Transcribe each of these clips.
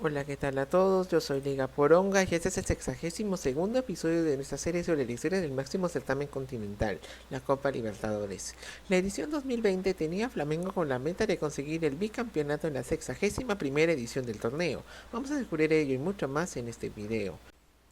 Hola, ¿qué tal a todos? Yo soy Liga Poronga y este es el 62º episodio de nuestra serie sobre la historia del máximo certamen continental, la Copa Libertadores. La edición 2020 tenía a Flamengo con la meta de conseguir el bicampeonato en la 61ª edición del torneo. Vamos a descubrir ello y mucho más en este video.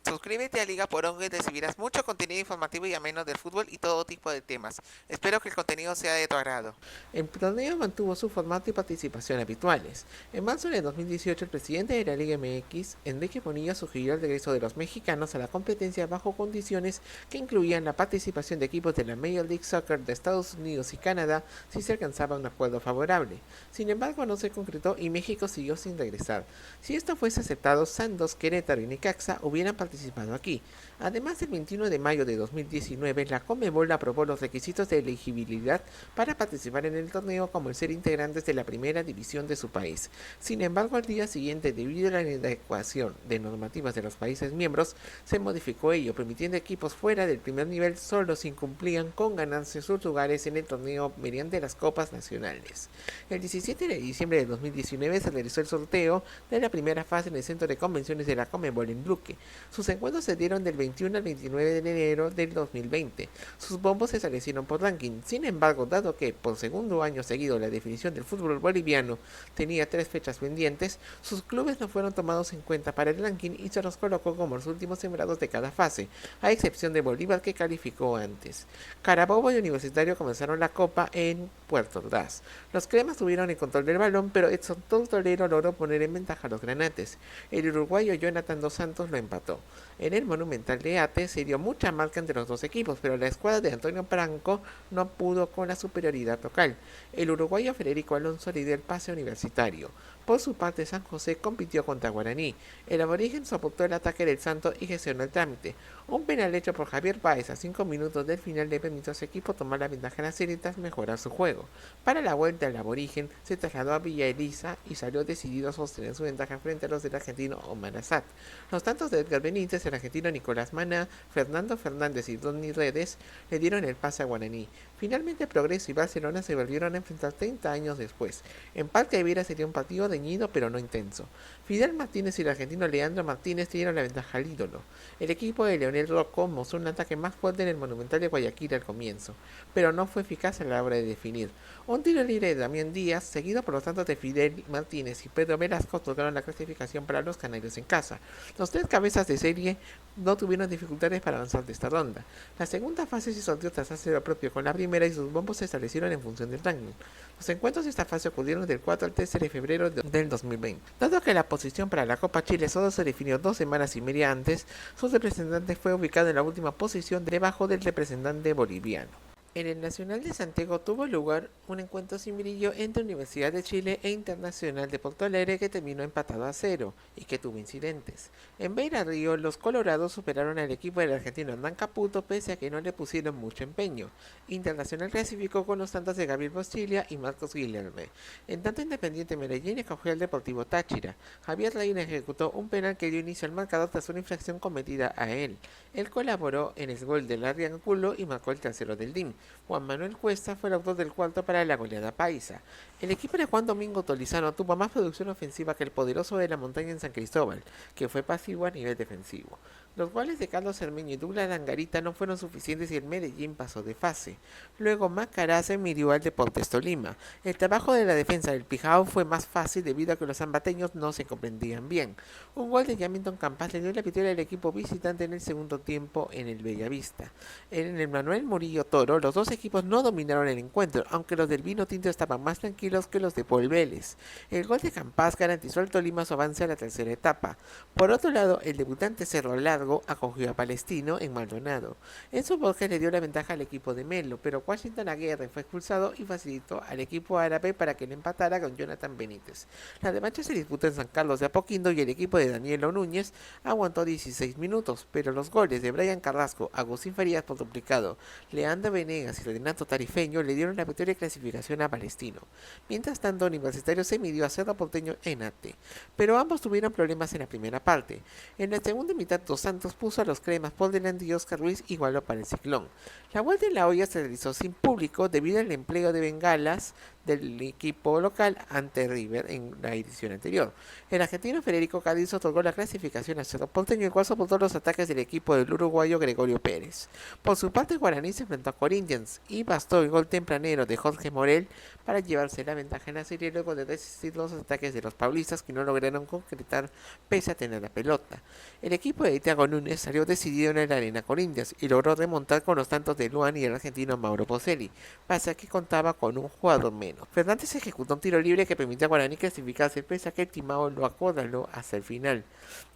Suscríbete a Liga Poronga y recibirás mucho contenido informativo y ameno del fútbol y todo tipo de temas. Espero que el contenido sea de tu agrado. El torneo mantuvo su formato y participación habituales. En marzo de 2018, el presidente de la Liga MX, Enrique Bonilla, sugirió el regreso de los mexicanos a la competencia bajo condiciones que incluían la participación de equipos de la Major League Soccer de Estados Unidos y Canadá si se alcanzaba un acuerdo favorable. Sin embargo, no se concretó y México siguió sin regresar. Si esto fuese aceptado, Santos, Querétaro y Necaxa hubieran participado aquí. Además, el 21 de mayo de 2019, la Conmebol aprobó los requisitos de elegibilidad para participar en el torneo como el ser integrantes de la primera división de su país. Sin embargo, al día siguiente, debido a la inadecuación de normativas de los países miembros, se modificó ello, permitiendo equipos fuera del primer nivel solo si cumplían con ganarse sus lugares en el torneo mediante las copas nacionales. El 17 de diciembre de 2019 se realizó el sorteo de la primera fase en el centro de convenciones de la Conmebol en Luque. Sus encuentros se dieron del 21 al 29 de enero del 2020. Sus bombos se establecieron por ranking. Sin embargo, dado que por segundo año seguido la definición del fútbol boliviano tenía 3 fechas pendientes, sus clubes no fueron tomados en cuenta para el ranking y se los colocó como los últimos sembrados de cada fase, a excepción de Bolívar que calificó antes. Carabobo y Universitario comenzaron la Copa en Puerto Ordaz. Los cremas tuvieron el control del balón, pero Edson Tolero logró poner en ventaja a los granates. El uruguayo Jonathan Dos Santos lo empató. En el Monumental de Ate se dio mucha marca entre los dos equipos, pero la escuadra de Antonio Branco no pudo con la superioridad local. El uruguayo Federico Alonso le dio el pase universitario. Por su parte, San José compitió contra Guaraní. El aborigen soportó el ataque del Santo y gestionó el trámite. Un penal hecho por Javier Páez a 5 minutos del final le permitió a su equipo tomar la ventaja en las serie tras mejorar su juego. Para la vuelta, el aborigen se trasladó a Villa Elisa y salió decidido a sostener su ventaja frente a los del argentino Omar Azad. Los tantos de Edgar Benítez, el argentino Nicolás Maná, Fernando Fernández y Donny Redes le dieron el pase a Guaraní. Finalmente, Progreso y Barcelona se volvieron a enfrentar 30 años después. En Parque Evira sería un partido reñido pero no intenso. Fidel Martínez y el argentino Leandro Martínez dieron la ventaja al ídolo. El equipo de Leonel Rocco mostró un ataque más fuerte en el Monumental de Guayaquil al comienzo, pero no fue eficaz a la hora de definir. Un tiro libre de Damián Díaz, seguido por los tantos de Fidel Martínez y Pedro Velasco, otorgaron la clasificación para los canarios en casa. Los 3 cabezas de serie no tuvieron dificultades para avanzar de esta ronda. La segunda fase se sorteó tras hacer lo propio con la primera y sus bombos se establecieron en función del ranking. Los encuentros de esta fase ocurrieron del 4 al 13 de febrero del 2020. Dado que la posición para la Copa Chile solo se definió 2 semanas y media antes, su representante fue ubicado en la última posición debajo del representante boliviano. En el Nacional de Santiago tuvo lugar un encuentro sin brillo entre Universidad de Chile e Internacional de Porto Alegre que terminó empatado a 0 y que tuvo incidentes. En Beira Río, los colorados superaron al equipo del argentino Hernán Caputo pese a que no le pusieron mucho empeño. Internacional clasificó con los tantos de Gabriel Bostiglia y Marcos Guilherme. En tanto, Independiente Medellín acogió al Deportivo Táchira. Javier Reina ejecutó un penal que dio inicio al marcador tras una infracción cometida a él. Él colaboró en el gol del Triángulo y marcó el tercero del DIM. Juan Manuel Cuesta fue el autor del cuarto para la goleada paisa. El equipo de Juan Domingo Tolizano tuvo más producción ofensiva que el poderoso de la montaña en San Cristóbal, que fue pasivo a nivel defensivo. Los goles de Carlos Cermeño y Douglas Langarita no fueron suficientes y el Medellín pasó de fase. Luego Macará se midió al Deportes Tolima. El trabajo de la defensa del Pijao fue más fácil debido a que los zambateños no se comprendían bien. Un gol de Jamilton Campas le dio la victoria al equipo visitante en el segundo tiempo en el Bellavista. En el Manuel Murillo Toro, los dos equipos no dominaron el encuentro, aunque los del Vino Tinto estaban más tranquilos que los de Paul Vélez. El gol de Campas garantizó al Tolima su avance a la tercera etapa. Por otro lado, el debutante Cerro Largo acogió a Palestino en Maldonado. Enzo Borges le dio la ventaja al equipo de Melo, pero Washington Aguirre fue expulsado y facilitó al equipo árabe para que le empatara con Jonathan Benítez. La revancha se disputó en San Carlos de Apoquindo y el equipo de Danielo Núñez aguantó 16 minutos, pero los goles de Brian Carrasco, Agustín Farías por duplicado, Leandro Venegas y Renato Tarifeño le dieron la victoria y clasificación a Palestino. Mientras tanto, Universitario se midió a Cerro Porteño en Ate, pero ambos tuvieron problemas en la primera parte. En la segunda mitad, Dos Santos puso a los cremas por delante y Oscar Ruiz igualó para el Ciclón. La vuelta en la olla se realizó sin público debido al empleo de bengalas del equipo local ante River en la edición anterior. El argentino Federico Cádiz otorgó la clasificación a Cerro Porteño, el cual soportó los ataques del equipo del uruguayo Gregorio Pérez. Por su parte, Guaraní se enfrentó a Corinthians y bastó el gol tempranero de Jorge Morel para llevarse la ventaja en la serie luego de resistir los ataques de los paulistas, que no lograron concretar pese a tener la pelota. El equipo de Thiago Núñez salió decidido en la arena Corinthians y logró remontar con los tantos de Luan y el argentino Mauro Boselli, pese a que contaba con un jugador menos. Fernández ejecutó un tiro libre que permitió a Guaraní clasificarse, pese a que el Timao lo acorraló hasta el final.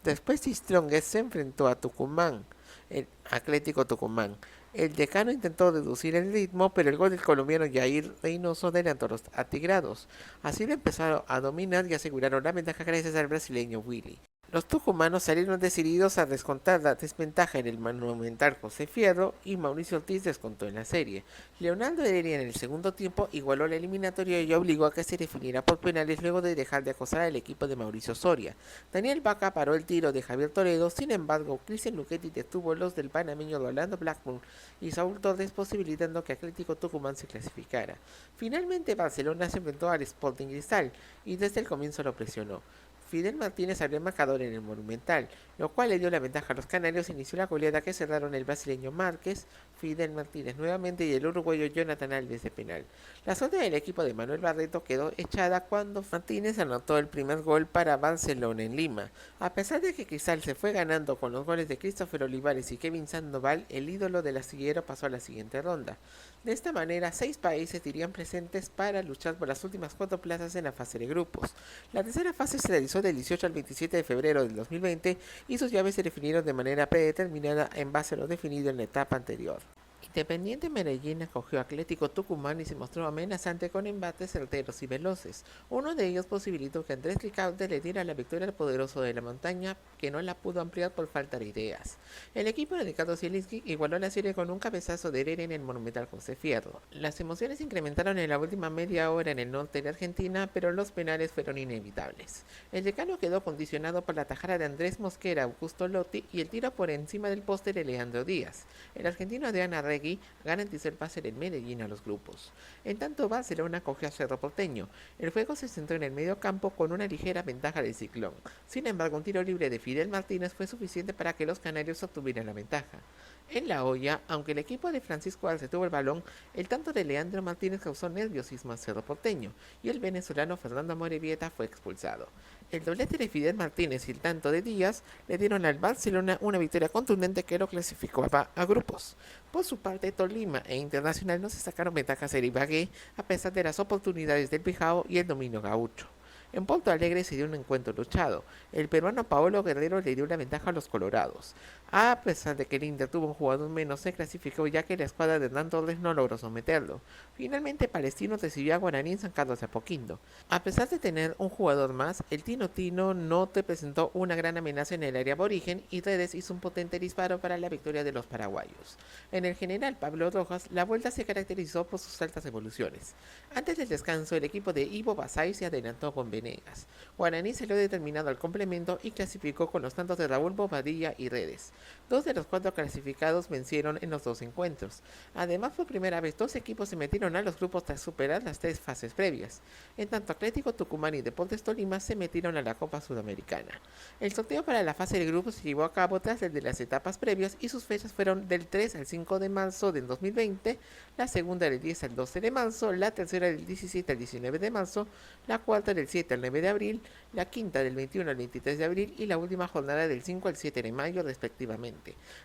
Después Strongest se enfrentó a Tucumán, el Atlético Tucumán. El decano intentó reducir el ritmo, pero el gol del colombiano Jair Reynoso adelantó a los atigrados. Así lo empezaron a dominar y aseguraron la ventaja gracias al brasileño Willy. Los tucumanos salieron decididos a descontar la desventaja en el Monumental José Fierro y Mauricio Ortiz descontó en la serie. Leonardo Heredia en el segundo tiempo igualó la eliminatoria y obligó a que se definiera por penales luego de dejar de acosar al equipo de Mauricio Soria. Daniel Vaca paró el tiro de Javier Toledo, sin embargo, Cristian Luchetti detuvo los del panameño Rolando Blackburn y Saúl Torres, posibilitando que Atlético Tucumán se clasificara. Finalmente Barcelona se enfrentó al Sporting Cristal y desde el comienzo lo presionó. Fidel Martínez abrió el marcador en el Monumental, lo cual le dio la ventaja a los canarios e inició la goleada que cerraron el brasileño Márquez, Fidel Martínez nuevamente y el uruguayo Jonathan Alves de penal. La suerte del equipo de Manuel Barreto quedó echada cuando Martínez anotó el primer gol para Barcelona en Lima. A pesar de que Cristal se fue ganando con los goles de Christopher Olivares y Kevin Sandoval, el ídolo del astillero pasó a la siguiente ronda. De esta manera, 6 países irían presentes para luchar por las últimas 4 plazas en la fase de grupos. La tercera fase se realizó del 18 al 27 de febrero del 2020 y sus llaves se definieron de manera predeterminada en base a lo definido en la etapa anterior. Independiente Medellín acogió a Atlético Tucumán y se mostró amenazante con embates certeros y veloces. Uno de ellos posibilitó que Andrés Ricaurte le diera la victoria al poderoso de la montaña, que no la pudo ampliar por falta de ideas. El equipo de Ricardo Zielinski igualó la serie con un cabezazo de Herrera en el Monumental José Fierro. Las emociones se incrementaron en la última media hora en el norte de Argentina, pero los penales fueron inevitables. El decano quedó condicionado por la tajada de Andrés Mosquera, Augusto Lotti y el tiro por encima del poste de Leandro Díaz. El argentino Adrián Arregui garantizó el pase del Medellín a los grupos. En tanto, Barcelona cogió a Cerro Porteño. El juego se centró en el medio campo con una ligera ventaja del Ciclón. Sin embargo, un tiro libre de Fidel Martínez fue suficiente para que los canarios obtuvieran la ventaja. En la olla, aunque el equipo de Francisco Arce tuvo el balón, el tanto de Leandro Martínez causó nerviosismo a Cerro Porteño y el venezolano Fernando Amorebieta fue expulsado. El doblete de Fidel Martínez y el tanto de Díaz le dieron al Barcelona una victoria contundente que lo clasificaba a grupos. Por su parte, Tolima e Internacional no se sacaron ventajas en Ibagué a pesar de las oportunidades del Pijao y el dominio gaucho. En Porto Alegre se dio un encuentro luchado. El peruano Paolo Guerrero le dio la ventaja a los colorados. A pesar de que el Inter tuvo un jugador menos, se clasificó ya que la escuadra de Hernán Torres no logró someterlo. Finalmente, Palestino recibió a Guaraní en San Carlos de Apoquindo. A pesar de tener un jugador más, el Tino Tino no te presentó una gran amenaza en el área aborigen y Redes hizo un potente disparo para la victoria de los paraguayos. En el general Pablo Rojas, la vuelta se caracterizó por sus altas evoluciones. Antes del descanso, el equipo de Ivo Basay se adelantó con Venegas. Guaraní salió determinado al complemento y clasificó con los tantos de Raúl Bobadilla y Redes. 2 de los 4 clasificados vencieron en los 2 encuentros. Además, por primera vez, 2 equipos se metieron a los grupos tras superar las 3 fases previas. En tanto, Atlético Tucumán y Deportes Tolima se metieron a la Copa Sudamericana. El sorteo para la fase de grupos se llevó a cabo tras el de las etapas previas y sus fechas fueron del 3 al 5 de marzo del 2020, la segunda del 10 al 12 de marzo, la tercera del 17 al 19 de marzo, la cuarta del 7 al 9 de abril, la quinta del 21 al 23 de abril y la última jornada del 5 al 7 de mayo respectivamente.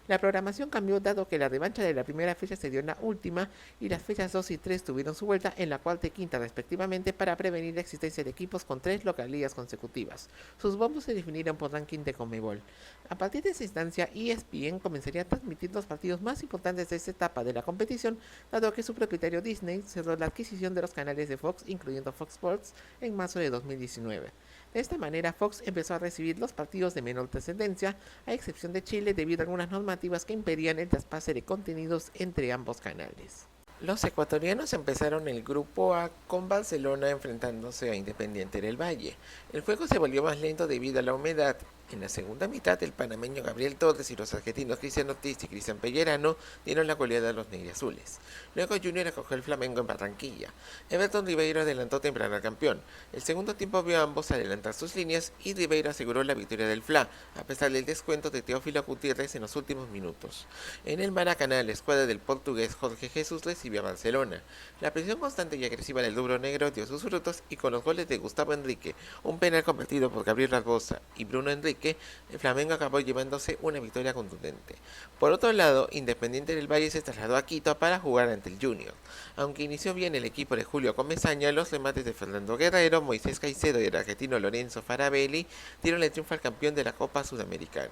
La programación cambió dado que la revancha de la primera fecha se dio en la última y las fechas 2 y 3 tuvieron su vuelta en la cuarta y quinta respectivamente para prevenir la existencia de equipos con 3 localías consecutivas. Sus bombos se definieron por ranking de Conmebol. A partir de esa instancia, ESPN comenzaría a transmitir los partidos más importantes de esta etapa de la competición, dado que su propietario Disney cerró la adquisición de los canales de Fox, incluyendo Fox Sports, en marzo de 2019. De esta manera, Fox empezó a recibir los partidos de menor trascendencia, a excepción de Chile, debido a algunas normativas que impedían el traspase de contenidos entre ambos canales. Los ecuatorianos empezaron el grupo A con Barcelona enfrentándose a Independiente del Valle. El juego se volvió más lento debido a la humedad En la segunda mitad, el panameño Gabriel Torres y los argentinos Cristian Ortiz y Cristian Pellerano dieron la goleada a los negriazules. Luego Junior acogió el Flamengo en Barranquilla. Everton Ribeiro adelantó temprano al campeón. El segundo tiempo vio a ambos adelantar sus líneas y Ribeiro aseguró la victoria del FLA, a pesar del descuento de Teófilo Gutiérrez en los últimos minutos. En el Maracaná, la escuadra del portugués Jorge Jesús recibió a Barcelona. La presión constante y agresiva del Rubro Negro dio sus frutos y con los goles de Gustavo Enrique, un penal convertido por Gabriel Barbosa y Bruno Enrique, el Flamengo acabó llevándose una victoria contundente. Por otro lado, Independiente del Valle se trasladó a Quito para jugar ante el Junior. Aunque inició bien el equipo de Julio Comesaña, los remates de Fernando Guerrero, Moisés Caicedo y el argentino Lorenzo Farabelli dieron el triunfo al campeón de la Copa Sudamericana.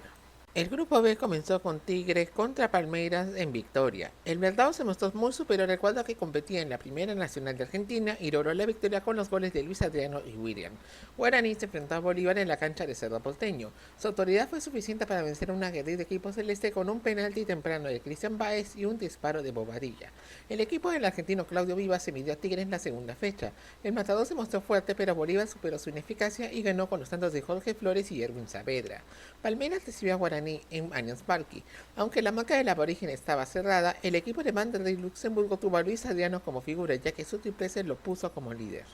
El grupo B comenzó con Tigre contra Palmeiras en victoria. El Verdado se mostró muy superior al cuadro que competía en la Primera Nacional de Argentina y logró la victoria con los goles de Luis Adriano y William. Guaraní se enfrentó a Bolívar en la cancha de Cerro Porteño. Su autoridad fue suficiente para vencer a un aguerrido equipo celeste con un penalti temprano de Cristian Báez y un disparo de Bobadilla. El equipo del argentino Claudio Vivas se midió a Tigre en la segunda fecha. El matador se mostró fuerte, pero Bolívar superó su ineficacia y ganó con los tantos de Jorge Flores y Erwin Saavedra. Palmeiras recibió a Guaraní en Allianz Parque. Aunque la marca del aborigen estaba cerrada, el equipo de Vanderlei Luxemburgo tuvo a Luis Adriano como figura, ya que su triplete lo puso como líder.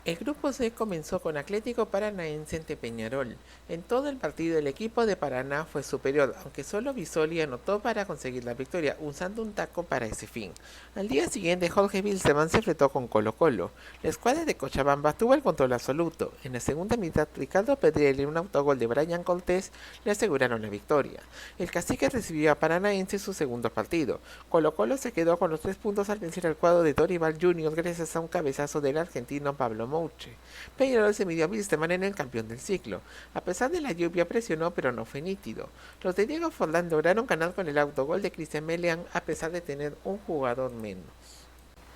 El grupo C comenzó con Atlético Paranaense ante Peñarol. En todo el partido el equipo de Paraná fue superior, aunque solo Bisoli anotó para conseguir la victoria, usando un taco para ese fin. Al día siguiente Jorge Wilstermann se enfrentó con Colo Colo. La escuadra de Cochabamba tuvo el control absoluto. En la segunda mitad, Ricardo Pedriel y un autogol de Brian Cortés le aseguraron la victoria. El Cacique recibió a Paranaense su segundo partido. Colo Colo se quedó con los 3 puntos al vencer al cuadro de Dorival Jr. gracias a un cabezazo del argentino Pablo Mouche. Peñarol se midió a Wilstermann en el campeón del ciclo. A pesar de la lluvia presionó, pero no fue nítido. Los de Diego Forlán lograron ganar con el autogol de Cristian Melián a pesar de tener un jugador menos.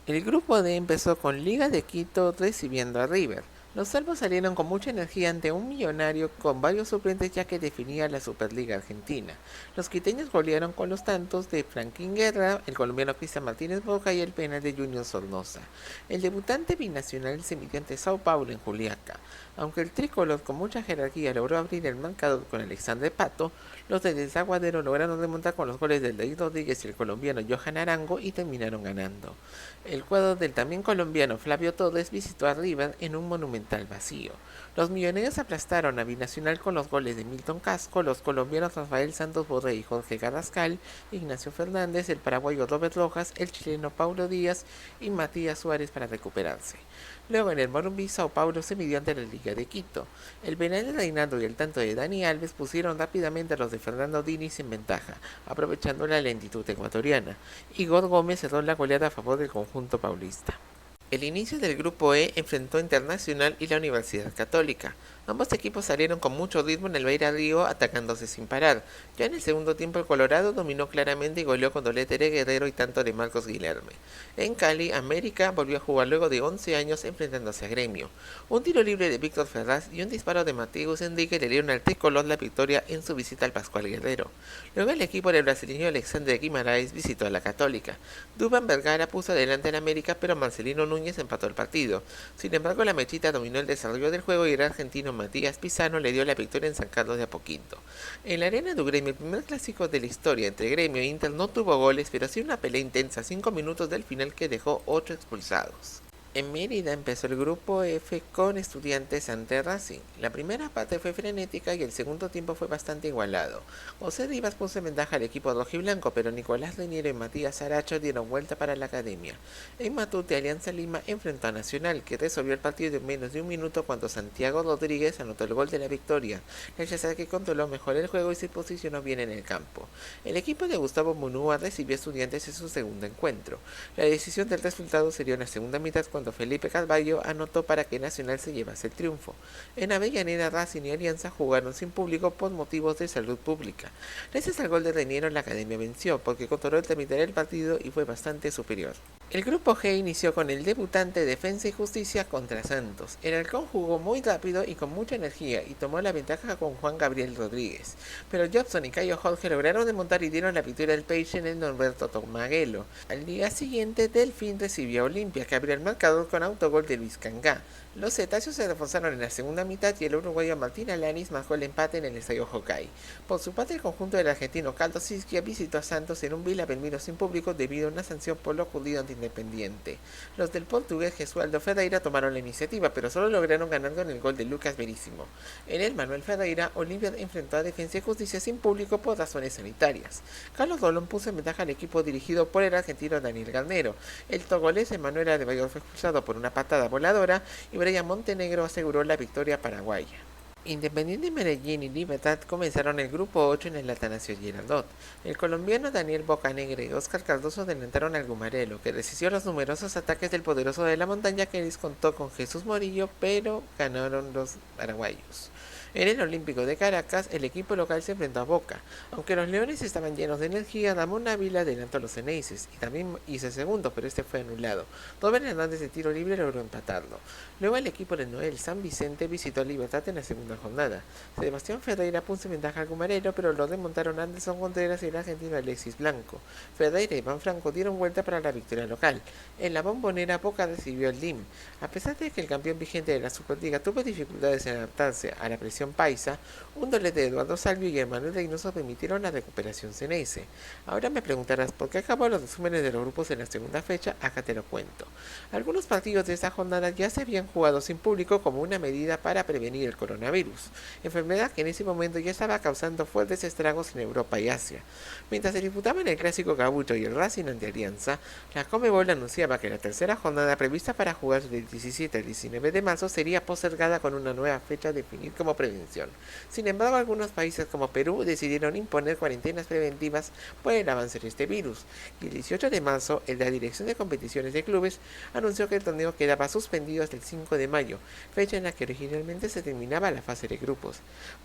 El grupo D empezó con Liga de Quito recibiendo a River. Los salvos salieron con mucha energía ante un Millonario con varios suplentes ya que definía la Superliga Argentina. Los quiteños golearon con los tantos de Franklin Guerra, el colombiano Cristian Martínez Boca y el penal de Junior Sornosa. El debutante binacional se midió ante Sao Paulo en Juliaca. Aunque el tricolor con mucha jerarquía logró abrir el marcador con Alexandre Pato, los de Desaguadero lograron remontar con los goles de David Rodríguez y el colombiano Johan Arango y terminaron ganando. El cuadro del también colombiano Flavio Torres visitó a River en un monumental vacío. Los millonarios aplastaron a Binacional con los goles de Milton Casco, los colombianos Rafael Santos Borré y Jorge Carrascal, Ignacio Fernández, el paraguayo Robert Rojas, el chileno Paulo Díaz y Matías Suárez para recuperarse. Luego en el Morumbi, Sao Paulo se midió ante la Liga de Quito. El penal de Reinaldo y el tanto de Dani Alves pusieron rápidamente a los de Fernando Diniz en ventaja, aprovechando la lentitud ecuatoriana. Igor Gómez cerró la goleada a favor del conjunto paulista. El inicio del grupo E enfrentó a Internacional y la Universidad Católica. Ambos equipos salieron con mucho ritmo en el Beira Río atacándose sin parar. Ya en el segundo tiempo el Colorado dominó claramente y goleó con doblete de Guerrero y tanto de Marcos Guilherme. En Cali, América volvió a jugar luego de 11 años enfrentándose a Gremio. Un tiro libre de Víctor Ferraz y un disparo de Mateus Enrique le dieron al tricolor la victoria en su visita al Pascual Guerrero. Luego el equipo del brasileño Alexandre Guimaraes visitó a la Católica. Duván Vergara puso adelante en América, pero Marcelino Núñez empató el partido. Sin embargo, la mechita dominó el desarrollo del juego y el argentino Matías Pizano le dio la victoria en San Carlos de Apoquindo. En la arena de Gremio, el primer clásico de la historia entre Gremio e Inter no tuvo goles, pero sí una pelea intensa 5 minutos del final que dejó 8 expulsados. En Mérida empezó el grupo F con Estudiantes ante Racing. La primera parte fue frenética y el segundo tiempo fue bastante igualado. José Rivas puso en ventaja al equipo rojiblanco, pero Nicolás Reñero y Matías Aracho dieron vuelta para la academia. En Matute, Alianza Lima enfrentó a Nacional, que resolvió el partido en menos de un minuto cuando Santiago Rodríguez anotó el gol de la victoria. El que controló mejor el juego y se posicionó bien en el campo. El equipo de Gustavo Munúa recibió a Estudiantes en su segundo encuentro. La decisión del resultado se dio en la segunda mitad cuando Felipe Carvalho anotó para que Nacional se llevase el triunfo. En Avellaneda, Racing y Alianza jugaron sin público por motivos de salud pública. Gracias al gol de Reñero, la academia venció porque controló el trámite del partido y fue bastante superior. El grupo G inició con el debutante Defensa y Justicia contra Santos. El Halcón jugó muy rápido y con mucha energía y tomó la ventaja con Juan Gabriel Rodríguez. Pero Jobson y Cayo Jorge lograron remontar y dieron la victoria al Peixe en el Norberto Tomaguelo. Al día siguiente, Delfín recibió a Olimpia, que abrió el marcador con autogol de Luis Cangá. Los cetáceos se reforzaron en la segunda mitad y el uruguayo Martín Alanis marcó el empate en el estadio Hockey. Por su parte, el conjunto del argentino Caldo Siskia visitó a Santos en un Vila Belmiro sin público debido a una sanción por lo ocurrido ante Independiente. Los del portugués Gesualdo Ferreira tomaron la iniciativa, pero solo lograron ganar con el gol de Lucas Verísimo. En el Manuel Ferreira, Olimpia enfrentó a Defensa y Justicia sin público por razones sanitarias. Carlos Rolón puso en ventaja al equipo dirigido por el argentino Daniel Garnero. El togolés Emanuel Adebayor fue expulsado por una patada voladora y Brian Montenegro aseguró la victoria paraguaya. Independiente Medellín y Libertad comenzaron el grupo 8 en el Atanasio Girardot. El colombiano Daniel Bocanegra y Oscar Cardoso adelantaron al Gumarelo, que resistió los numerosos ataques del poderoso de la montaña que contó con Jesús Morillo, pero ganaron los paraguayos. En el Olímpico de Caracas, el equipo local se enfrentó a Boca. Aunque los Leones estaban llenos de energía, Ramón Ávila adelantó a los Ceneices y también hizo segundo, pero este fue anulado. Robert Hernández de tiro libre logró empatarlo. Luego el equipo de Noel San Vicente visitó a Libertad en la segunda jornada. Sebastián Ferreira puso en ventaja al Gumarero, pero lo remontaron Anderson Contreras y el argentino Alexis Blanco. Ferreira y Iván Franco dieron vuelta para la victoria local. En la Bombonera, Boca recibió el DIM. A pesar de que el campeón vigente de la Superliga tuvo dificultades en adaptarse a la presión paisa, un doblete de Eduardo Salvio y Emanuel Reynoso permitieron la recuperación ceneice. Ahora me preguntarás por qué acabó los resúmenes de los grupos en la segunda fecha. Acá te lo cuento. Algunos partidos de esta jornada ya se habían jugado sin público como una medida para prevenir el coronavirus, enfermedad que en ese momento ya estaba causando fuertes estragos en Europa y Asia. Mientras se disputaban el clásico Gabucho y el Racing ante Alianza, la Conmebol anunciaba que la tercera jornada prevista para jugar del 17 al 19 de marzo sería postergada con una nueva fecha a definir como prevención. Sin embargo, algunos países como Perú decidieron imponer cuarentenas preventivas por el avance de este virus, y el 18 de marzo, la Dirección de Competiciones de Clubes anunció que el torneo quedaba suspendido hasta el 5 de mayo, fecha en la que originalmente se terminaba la fase de grupos.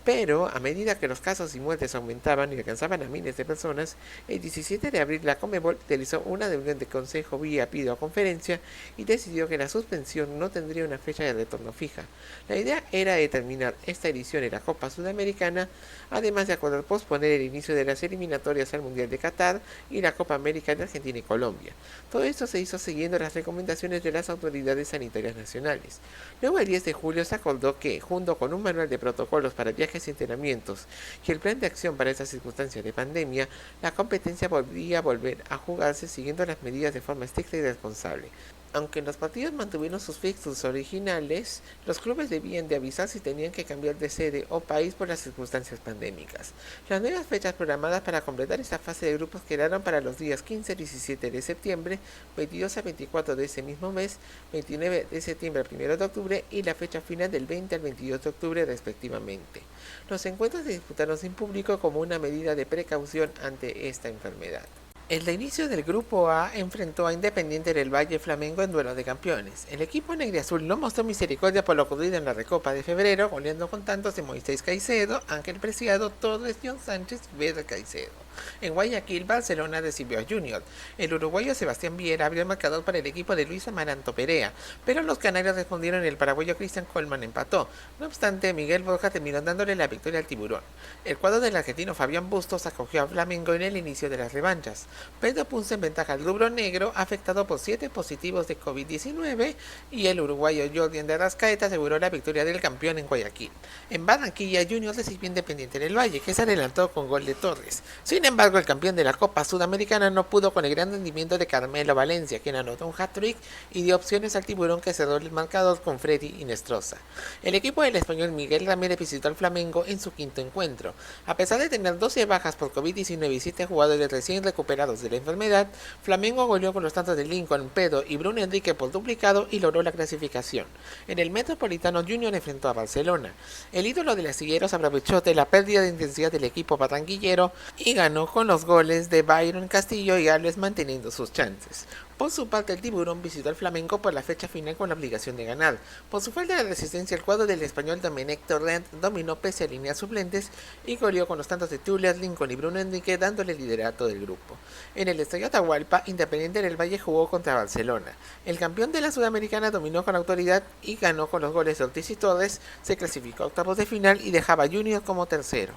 Pero, a medida que los casos y muertes aumentaban y alcanzaban a miles de personas, el 17 de abril la Conmebol realizó una reunión de consejo vía videoconferencia y decidió que la suspensión no tendría una fecha de retorno fija. La idea era determinar esta edición en la Copa Sudamericana, además de acordar posponer el inicio de las eliminatorias al Mundial de Qatar y la Copa América de Argentina y Colombia. Todo esto se hizo siguiendo las recomendaciones de las autoridades sanitarias nacionales. Luego, el 10 de julio se acordó que, junto con un manual de protocolos para viajes y entrenamientos y el plan de acción para estas circunstancias de pandemia, la competencia volvía a volver a jugarse siguiendo las medidas de forma estricta y responsable. Aunque los partidos mantuvieron sus fixtures originales, los clubes debían de avisar si tenían que cambiar de sede o país por las circunstancias pandémicas. Las nuevas fechas programadas para completar esta fase de grupos quedaron para los días 15 y 17 de septiembre, 22 a 24 de ese mismo mes, 29 de septiembre al 1 de octubre y la fecha final del 20 al 22 de octubre respectivamente. Los encuentros se disputaron sin público como una medida de precaución ante esta enfermedad. El reinicio del Grupo A enfrentó a Independiente del Valle Flamengo en duelo de campeones. El equipo negriazul no mostró misericordia por lo ocurrido en la Recopa de febrero, goleando con tantos de Moisés Caicedo, Ángel Preciado, Torres, John Sánchez y Pedro Caicedo. En Guayaquil, Barcelona recibió a Junior. El uruguayo Sebastián Viera abrió el marcador para el equipo de Luis Amaranto Perea, pero los canarios respondieron y el paraguayo Cristian Colman empató. No obstante, Miguel Borja terminó dándole la victoria al Tiburón. El cuadro del argentino Fabián Bustos acogió a Flamengo en el inicio de las revanchas. Pedro puso en ventaja al rubro negro, afectado por 7 positivos de COVID-19, y el uruguayo Jordi de Arrascaeta aseguró la victoria del campeón en Guayaquil. En Barranquilla, Junior recibió Independiente del Valle, que se adelantó con gol de Torres. Sin embargo, el campeón de la Copa Sudamericana no pudo con el gran rendimiento de Carmelo Valencia, quien anotó un hat-trick y dio opciones al Tiburón, que cerró el marcador con Freddy Inestrosa. El equipo del español Miguel Ramírez visitó al Flamengo en su quinto encuentro. A pesar de tener 12 bajas por COVID-19 y 7 jugadores recién recuperados de la enfermedad, Flamengo goleó con los tantos de Lincoln, Pedro y Bruno Enrique por duplicado y logró la clasificación. En el Metropolitano, Junior enfrentó a Barcelona. El ídolo de los Astilleros aprovechó de la pérdida de intensidad del equipo barranquillero y ganó con los goles de Byron Castillo y Alves, manteniendo sus chances. Por su parte, el Tiburón visitó al Flamengo por la fecha final con la obligación de ganar. Por su falta de resistencia, el cuadro del español Domenech Torrent dominó pese a líneas suplentes y goleó con los tantos de Tuller, Lincoln y Bruno Enrique, dándole el liderato del grupo. En el Estadio Atahualpa, Independiente del Valle jugó contra Barcelona. El campeón de la Sudamericana dominó con autoridad y ganó con los goles de Ortiz y Torres, se clasificó a octavos de final y dejaba a Junior como tercero.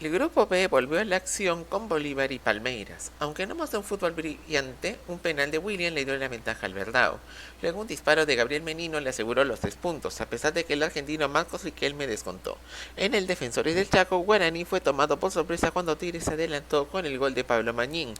El grupo B volvió a la acción con Bolívar y Palmeiras. Aunque no mostró un fútbol brillante, un penal de William le dio la ventaja al Verdao. Luego un disparo de Gabriel Menino le aseguró los 3 puntos, a pesar de que el argentino Marcos Riquelme descontó. En el Defensores del Chaco, Guaraní fue tomado por sorpresa cuando Tigres se adelantó con el gol de Pablo Mañín.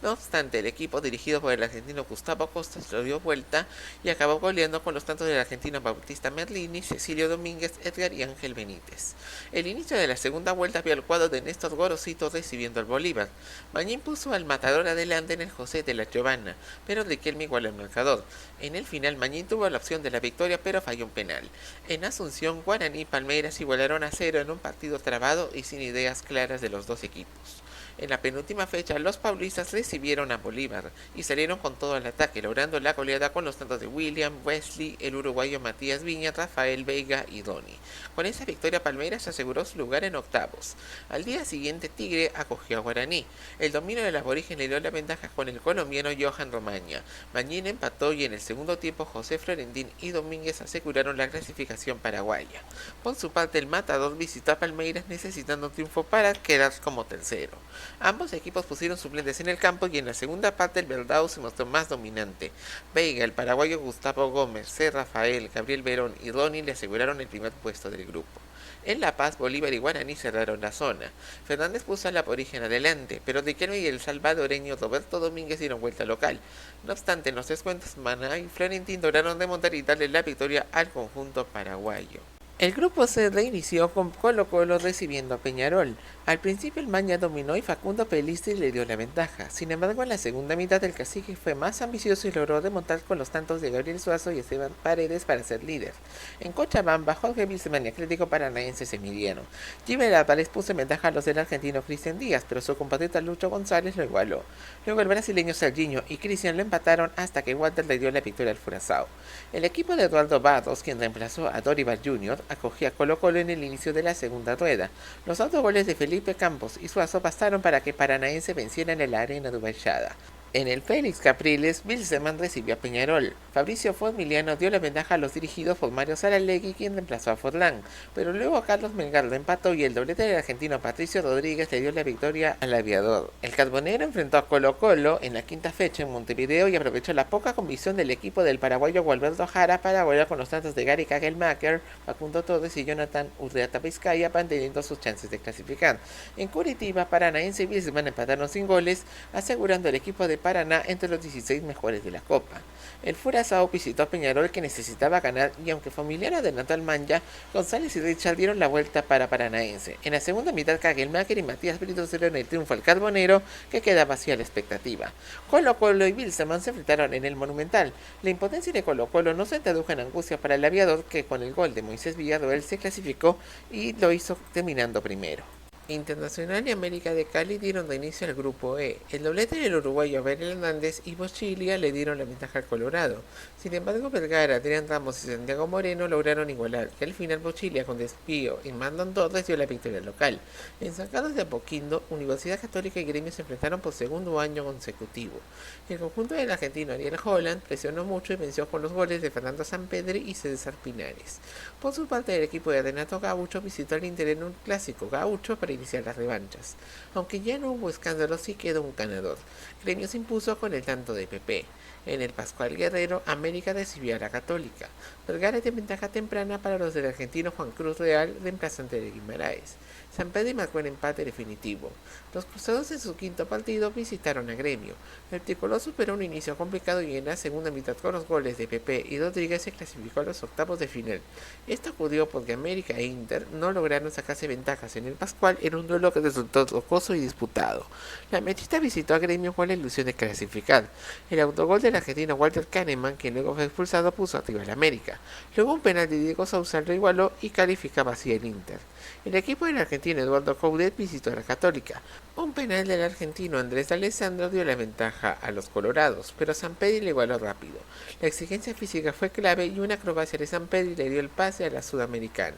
No obstante, el equipo dirigido por el argentino Gustavo Costa se lo dio vuelta y acabó goleando con los tantos del argentino Bautista Merlini, Cecilio Domínguez, Edgar y Ángel Benítez. El inicio de la segunda vuelta vio el cuadro de Néstor Gorosito recibiendo al Bolívar. Mañín puso al matador adelante en el José de la Giovanna, pero Riquelme igualó el marcador. En el final, Mañín tuvo la opción de la victoria, pero falló un penal. En Asunción, Guaraní y Palmeiras igualaron a 0 en un partido trabado y sin ideas claras de los dos equipos. En la penúltima fecha, los paulistas recibieron a Bolívar y salieron con todo el ataque, logrando la goleada con los tantos de William, Wesley, el uruguayo Matías Viña, Rafael Veiga y Doni. Con esa victoria, Palmeiras aseguró su lugar en octavos. Al día siguiente, Tigre acogió a Guaraní. El dominio del aborigen le dio la ventaja con el colombiano Johan Romaña. Mañín empató y en el segundo tiempo José Florentín y Domínguez aseguraron la clasificación paraguaya. Por su parte, el matador visitó a Palmeiras necesitando un triunfo para quedar como tercero. Ambos equipos pusieron suplentes en el campo y en la segunda parte el Verdao se mostró más dominante. Veiga, el paraguayo Gustavo Gómez, C. Rafael, Gabriel Verón y Doni le aseguraron el primer puesto del grupo. En La Paz, Bolívar y Guaraní cerraron la zona. Fernández puso al aborigen adelante, pero Riquelme y el salvadoreño Roberto Domínguez dieron vuelta local. No obstante, en los descuentos, Maná y Florentín lograron remontar y darle la victoria al conjunto paraguayo. El grupo se reinició con Colo-Colo recibiendo a Peñarol. Al principio el Maña dominó y Facundo Pelistri le dio la ventaja. Sin embargo, en la segunda mitad el cacique fue más ambicioso y logró remontar con los tantos de Gabriel Suazo y Esteban Paredes para ser líder. En Cochabamba, Jorge Wilstermann y Atlético Paranaense se midieron. Giver Álvarez puso en ventaja a los del argentino Cristian Díaz, pero su compatriota Lucho González lo igualó. Luego el brasileño Serginho y Cristian lo empataron hasta que Walter le dio la victoria al Curazao. El equipo de Eduardo Barros, quien reemplazó a Dorival Jr., acogía a Colo-Colo en el inicio de la segunda rueda. Los autogoles de Felipe Campos y Suazo bastaron para que Paranaense venciera en la arena de Baixada. En el Félix Capriles, Wilstermann recibió a Peñarol. Fabricio Formiliano dio la ventaja a los dirigidos por Mario Saralegui, quien reemplazó a Forlán, pero luego Carlos Melgar lo empató y el doblete del argentino Patricio Rodríguez le dio la victoria al aviador. El Carbonero enfrentó a Colo-Colo en la quinta fecha en Montevideo y aprovechó la poca convicción del equipo del paraguayo Gualberto Jara para golear con los tantos de Gary Kagelmacher, Facundo Torres y Jonathan Urreata Vizcaya, manteniendo sus chances de clasificar. En Curitiba, Paranaense y Wilstermann empataron sin goles, asegurando el equipo de Paraná entre los 16 mejores de la Copa. El Curazao visitó a Peñarol, que necesitaba ganar, y aunque Familiar adelantó al Manja, González y Richard dieron la vuelta para Paranaense. En la segunda mitad, Kagelmacher y Matías Brito dieron el triunfo al Carbonero, que quedaba así a la expectativa. Colo-Colo y Wilstermann se enfrentaron en el Monumental. La impotencia de Colo-Colo no se tradujo en angustia para el aviador, que con el gol de Moisés Villarroel se clasificó y lo hizo terminando primero. Internacional y América de Cali dieron de inicio al grupo E. El doblete del uruguayo Abel Hernández y Bochilia le dieron la ventaja al Colorado. Sin embargo, Vergara, Adrián Ramos y Santiago Moreno lograron igualar, y al final Bochilia con Despío y Mandon Torres dio la victoria local. En San Carlos de Apoquindo, Universidad Católica y Gremio se enfrentaron por segundo año consecutivo. El conjunto del argentino Ariel Holland presionó mucho y venció con los goles de Fernando Sampedri y César Pinares. Por su parte, el equipo de Renato Gaucho visitó al Inter en un clásico gaucho para iniciar las revanchas. Aunque ya no hubo escándalo, sí quedó un ganador. Gremio se impuso con el tanto de Pepe. En el Pascual Guerrero, América recibió a la Católica. Vergara de ventaja temprana para los del argentino Juan Cruz Real, reemplazante de Guimaraes. San Pedro marcó el empate definitivo. Los cruzados en su quinto partido visitaron a Gremio. El tricolor superó un inicio complicado y en la segunda mitad con los goles de Pepe y Rodríguez se clasificó a los octavos de final. Esto ocurrió porque América e Inter no lograron sacarse ventajas en el Pascual en un duelo que resultó rocoso y disputado. La mechita visitó a Gremio con la ilusión de clasificar. El autogol del argentino Walter Kahneman, quien luego fue expulsado, puso arriba al América. Luego un penal de Diego Sousa lo igualó y calificaba así el Inter. El equipo del argentino Eduardo Coudet visitó a la Católica. Un penal del argentino Andrés Alessandro dio la ventaja a los colorados, pero Sampedri le igualó rápido. La exigencia física fue clave y una acrobacia de Sampedri le dio el pase a la Sudamericana.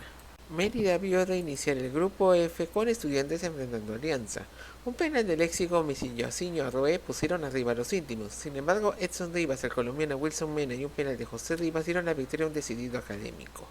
Mérida vio reiniciar el grupo F con Estudiantes enfrentando a Alianza. Un penal de léxico Misillocinho Arroé pusieron arriba a los íntimos. Sin embargo, Edson Rivas, el colombiano Wilson Mena y un penal de José Rivas dieron la victoria a un decidido académico.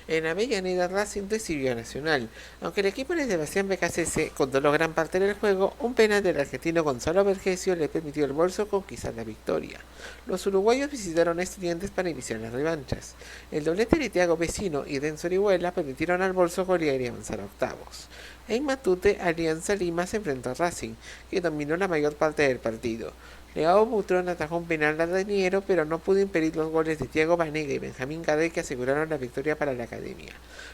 En Avellaneda, Racing recibió a Nacional. Aunque el equipo de Sebastián Becasese controló gran parte del juego, un penal del argentino Gonzalo Vergesio le permitió al Bolso conquistar la victoria. Los uruguayos visitaron a Estudiantes para iniciar las revanchas. El doblete de Thiago Vecino y Renzo Orihuela permitieron al Bolso golear y avanzar a octavos. En Matute, Alianza Lima se enfrentó a Racing, que dominó la mayor parte del partido. Leao Butrón atajó un penal al Reniero, pero no pudo impedir los goles de Thiago Banega y Benjamín Gade, que aseguraron la victoria para la academia.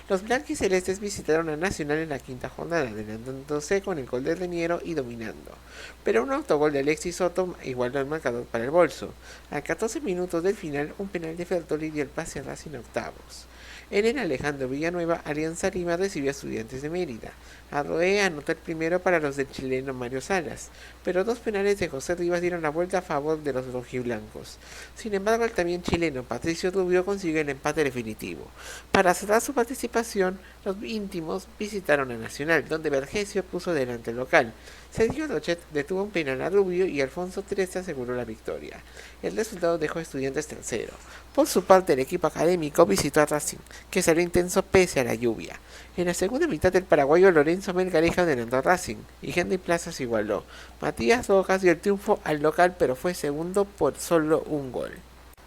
Los blanquicelestes visitaron a Nacional en la quinta jornada, adelantándose con el gol de Reniero y dominando. Pero un autogol de Alexis Soto igualó el marcador para el Bolso. A 14 minutos del final, un penal de Fertoli dio el pase a Racing a octavos. En el Alejandro Villanueva, Alianza Lima recibió a Estudiantes de Mérida. Arroé anotó el primero para los del chileno Mario Salas, pero dos penales de José Rivas dieron la vuelta a favor de los rojiblancos. Sin embargo, el también chileno Patricio Rubio consiguió el empate definitivo. Para cerrar su participación, los íntimos visitaron a Nacional, donde Vergesio puso delante el local. Sergio Rochet detuvo un penal a Rubio y Alfonso Teresa aseguró la victoria. El resultado dejó a Estudiantes tercero. Por su parte, el equipo académico visitó a Racing, que salió intenso pese a la lluvia. En la segunda mitad, el paraguayo Lorenzo Melgarejo adelantó a Racing y Henry Plaza se igualó. Matías Rojas dio el triunfo al local, pero fue segundo por solo un gol.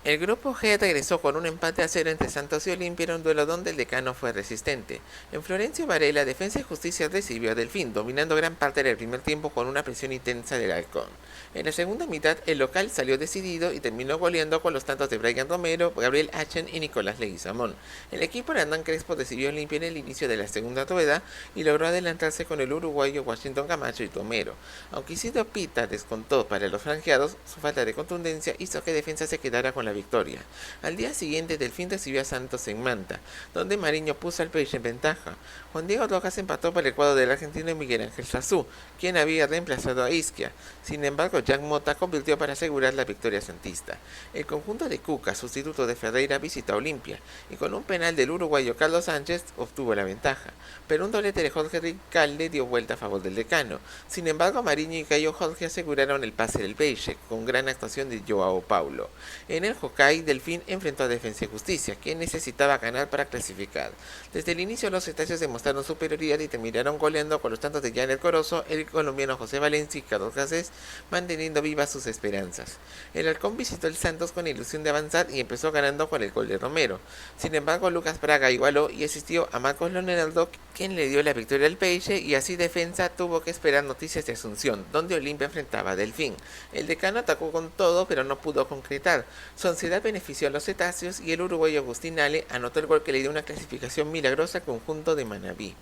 El grupo G regresó con un empate a cero entre Santos y Olimpia en un duelo donde el decano fue resistente. En Florencio Varela, Defensa y Justicia recibió a Delfín, dominando gran parte del primer tiempo con una presión intensa del Halcón. En la segunda mitad, el local salió decidido y terminó goleando con los tantos de Brian Romero, Gabriel Achen y Nicolás Leguizamón. El equipo de Hernán Crespo recibió a Olimpia en el inicio de la segunda rueda y logró adelantarse con el uruguayo Washington Camacho y Romero. Aunque Isidro Pita descontó para los franjeados, su falta de contundencia hizo que Defensa se quedara con la victoria. Al día siguiente, Delfín recibió a Santos en Manta, donde Mariño puso al Peixe en ventaja. Juan Diego Rojas empató por el cuadro del argentino Miguel Ángel Sazú, quien había reemplazado a Isquia. Sin embargo, Jack Mota convirtió para asegurar la victoria santista. El conjunto de Cuca, sustituto de Ferreira, visitó a Olimpia, y con un penal del uruguayo Carlos Sánchez obtuvo la ventaja. Pero un doblete de Jorge Ricalde dio vuelta a favor del decano. Sin embargo, Mariño y Cayo Jorge aseguraron el pase del Peixe, con gran actuación de Joao Paulo. En el Hokkaido, Delfín enfrentó a Defensa y Justicia, quien necesitaba ganar para clasificar. Desde el inicio, los cetáceos demostraron superioridad y terminaron goleando con los tantos de Jan El Corozo, el colombiano José Valencia y Carlos Garcés, manteniendo vivas sus esperanzas. El Halcón visitó el Santos con ilusión de avanzar y empezó ganando con el gol de Romero. Sin embargo, Lucas Braga igualó y asistió a Marcos Leonardo, quien le dio la victoria al Peixe, y así Defensa tuvo que esperar noticias de Asunción, donde Olimpia enfrentaba a Delfín. El decano atacó con todo, pero no pudo concretar. Su ansiedad benefició a los cetáceos y el uruguayo Agustín Ale anotó el gol que le dio una clasificación milagrosa al conjunto de Manabí.